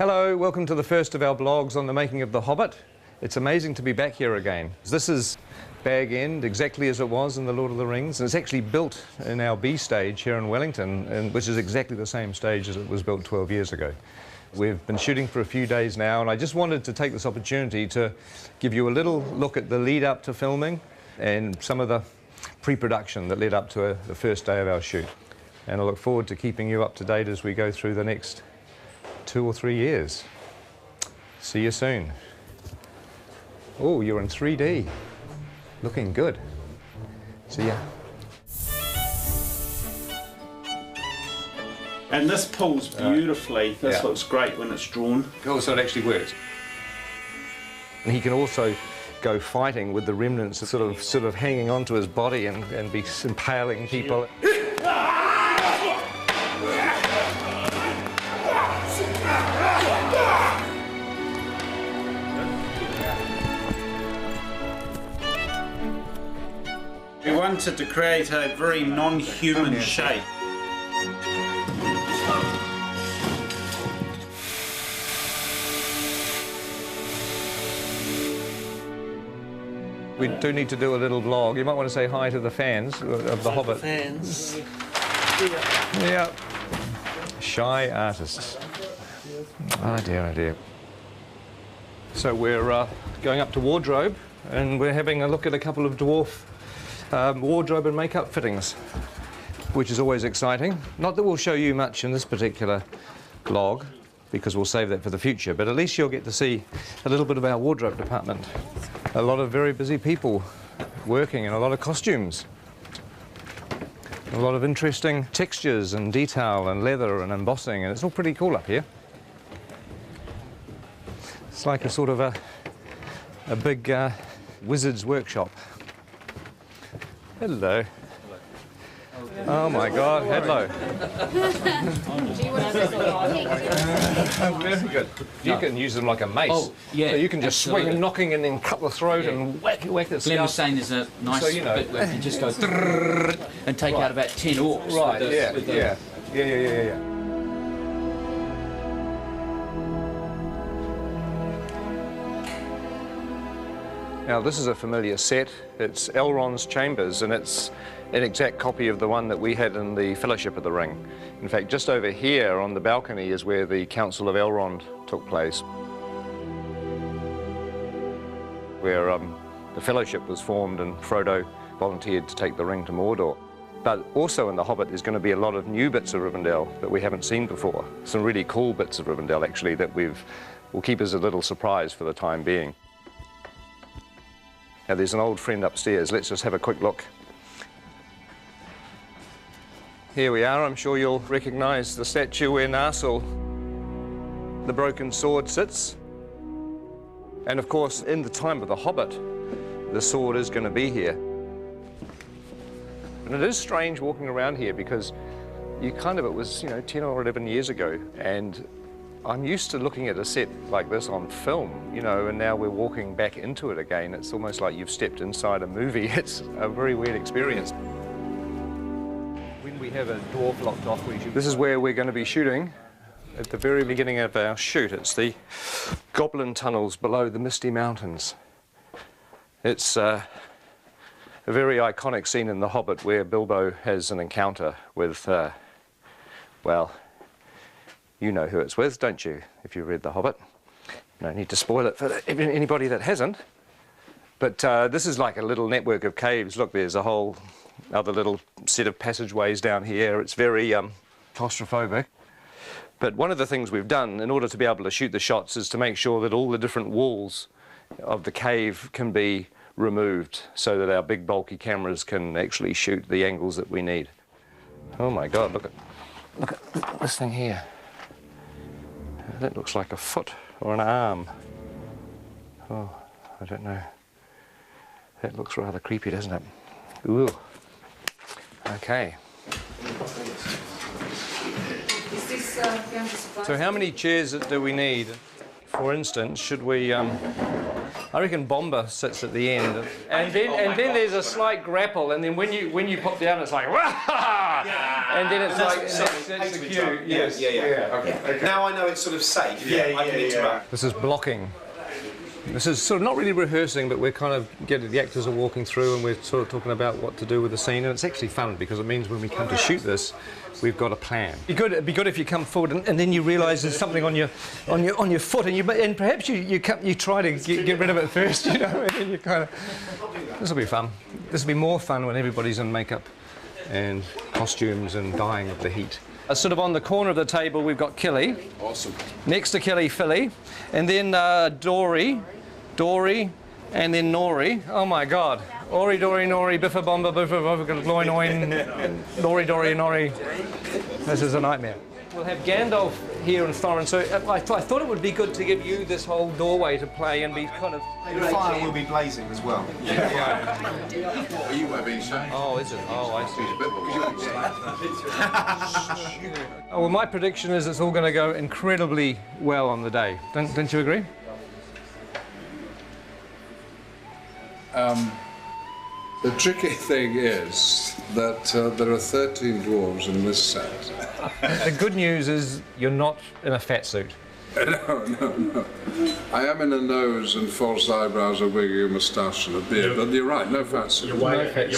Hello, welcome to the first of our blogs on the making of The Hobbit. It's amazing to be back here again. This is Bag End, exactly as it was in The Lord of the Rings, and it's actually built in our B stage here in Wellington, which is exactly the same stage as it was built 12 years ago. We've been shooting for a few days now, and I just wanted to take this opportunity to give you a little look at the lead up to filming and some of the pre-production that led up to the first day of our shoot. And I look forward to keeping you up to date as we go through the next 2 or 3 years. See you soon. Oh, you're in 3D. Looking good. See ya. And this pulls beautifully. This looks great when it's drawn. Oh, so it actually works. And he can also go fighting with the remnants sort of hanging onto his body and be impaling people. We wanted to create a very non-human shape. We do need to do a little vlog. You might want to say hi to the fans of The Hobbit. Fans. Yeah. Shy artists. Oh dear, oh dear. So we're going up to wardrobe, and we're having a look at a couple of dwarf wardrobe and makeup fittings, which is always exciting. Not that we'll show you much in this particular vlog, because we'll save that for the future, but at least you'll get to see a little bit of our wardrobe department. A lot of very busy people working in a lot of costumes. A lot of interesting textures and detail and leather and embossing, and it's all pretty cool up here. It's like a sort of a big wizard's workshop. Hello. Oh my God, hello. Very good. You can use them like a mace. Oh, yeah. So you can just absolutely. swing knocking and then cut the throat and whack it. Glenn was saying there's a nice bit where you can just go and take out about 10 orcs. Right, with the, yeah. Now this is a familiar set. It's Elrond's chambers, and it's an exact copy of the one that we had in the Fellowship of the Ring. In fact, just over here on the balcony is where the Council of Elrond took place, where the Fellowship was formed and Frodo volunteered to take the ring to Mordor. But also in The Hobbit there's going to be a lot of new bits of Rivendell that we haven't seen before. Some really cool bits of Rivendell actually that we'll keep as a little surprise for the time being. Now there's an old friend upstairs. Let's just have a quick look. Here we are. I'm sure you'll recognise the statue where Narsil, the broken sword, sits. And of course, in the time of The Hobbit, the sword is going to be here. And it is strange walking around here because it was, 10 or 11 years ago, and I'm used to looking at a set like this on film, and now we're walking back into it again. It's almost like you've stepped inside a movie. It's a very weird experience. When we have a dwarf locked off, this is where we're going to be shooting at the very beginning of our shoot. It's the goblin tunnels below the Misty Mountains. It's a very iconic scene in The Hobbit where Bilbo has an encounter with, well, you know who it's with, don't you, if you read The Hobbit? No need to spoil it for anybody that hasn't. But this is like a little network of caves. Look, there's a whole other little set of passageways down here. It's very claustrophobic. But one of the things we've done in order to be able to shoot the shots is to make sure that all the different walls of the cave can be removed so that our big bulky cameras can actually shoot the angles that we need. Oh my God, look at this thing here. That looks like a foot or an arm. Oh, I don't know. That looks rather creepy, doesn't it? Ooh. Okay. So how many chairs do we need? For instance, should we I reckon Bomber sits at the end, and then there's a slight grapple, and then when you pop down, it's like wah! And then it's like that's the cue. Yes. Yeah. Okay. Now I know it's sort of safe. I can interact. This is blocking. This is sort of not really rehearsing, but we're kind of the actors are walking through, and we're sort of talking about what to do with the scene, and it's actually fun because it means when we come to shoot this, we've got a plan. It'd be good if you come forward and then you realise there's something on your foot, and perhaps you try to get rid of it first, you know, and then you kind of. This will be fun. This will be more fun when everybody's in makeup and costumes and dying of the heat. Sort of on the corner of the table, we've got Killy. Awesome. Next to Killy, Philly, and then Dory, and then Nori. Oh my God! Ori, Dory, Nori, Biffa, Bomba, Biffa, Gloin, Oin, Nori, Dory, Nori. This is a nightmare. We'll have Gandalf here and Thorin, so I thought it would be good to give you this whole doorway to play and be kind of... The fire will be blazing as well. What are you webbing, sir? Oh, is it? Oh, I see. Oh, well, my prediction is it's all going to go incredibly well on the day. Don't you agree? The tricky thing is that there are 13 dwarves in this set. The good news is you're not in a fat suit. No. I am in a nose and false eyebrows, a wig, a moustache and a beard, but you're right, no fat suit. You're way ahead.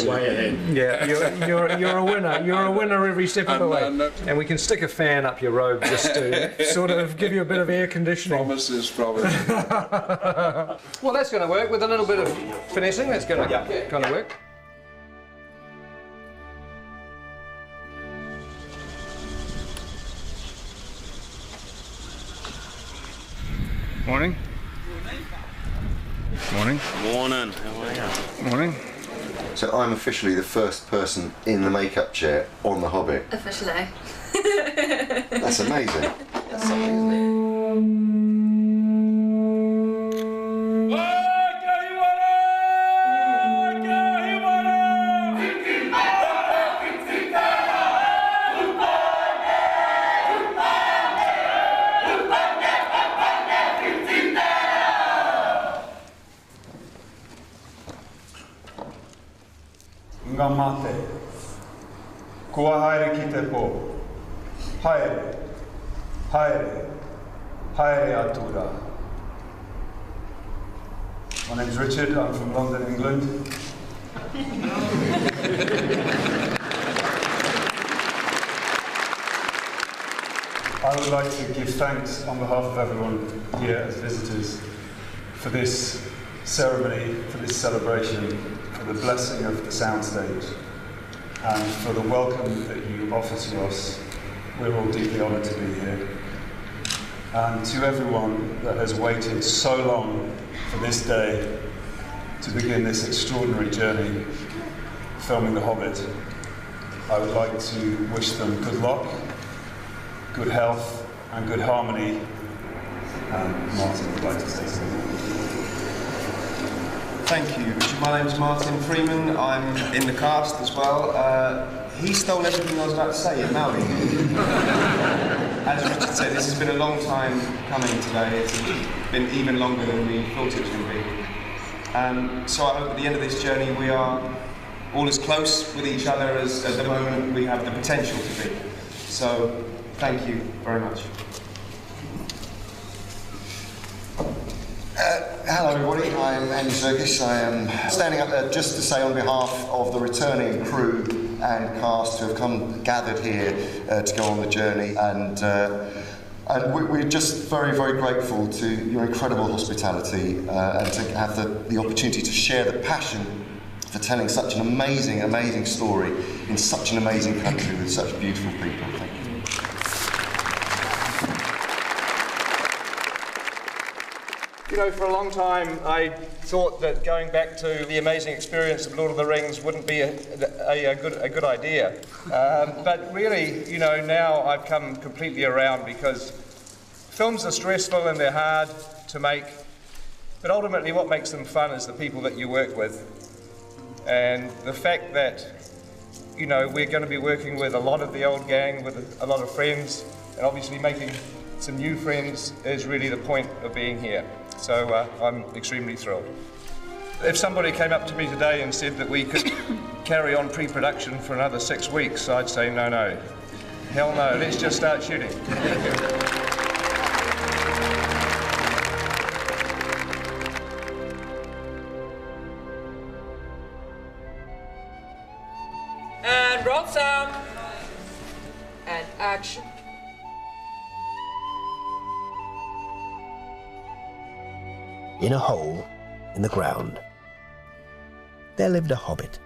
Yeah, you're a winner. You're a winner every step of the way. And we can stick a fan up your robe just to sort of give you a bit of air conditioning. Promises. Well, that's going to work with a little bit of finessing. That's going to kind of work. Morning. Morning. Morning. How are you? Morning. So I'm officially the first person in the makeup chair on The Hobbit. Officially. That's amazing. That's amazing. Ngamate. Kua haere ki te pō. Haere. Haere. Haere atura. My name's Richard, I'm from London, England. I would like to give thanks on behalf of everyone here as visitors for this ceremony, for this celebration, for the blessing of the soundstage, and for the welcome that you offer to us. We're all deeply honoured to be here. And to everyone that has waited so long for this day to begin this extraordinary journey filming The Hobbit, I would like to wish them good luck, good health and good harmony, and Martin would like to say something. Thank you, Richard. My name's Martin Freeman. I'm in the cast as well. He stole everything I was about to say in Maui. As Richard said, this has been a long time coming today. It's been even longer than we thought it was going to be. So I hope at the end of this journey we are all as close with each other as at the moment we have the potential to be. So thank you very much. Hello everybody, I'm Andy Serkis. I am standing up there just to say on behalf of the returning crew and cast who have gathered here to go on the journey, and we're just very, very grateful to your incredible hospitality and to have the opportunity to share the passion for telling such an amazing, amazing story in such an amazing country with such beautiful people. Thank you. You know, for a long time I thought that going back to the amazing experience of Lord of the Rings wouldn't be a good idea. But really, you know, now I've come completely around, because films are stressful and they're hard to make, but ultimately what makes them fun is the people that you work with. And the fact that, you know, we're going to be working with a lot of the old gang, with a lot of friends, and obviously making some new friends is really the point of being here. So I'm extremely thrilled. If somebody came up to me today and said that we could carry on pre-production for another 6 weeks, I'd say no, no. Hell no, let's just start shooting. And roll sound. And action. In a hole in the ground, there lived a hobbit.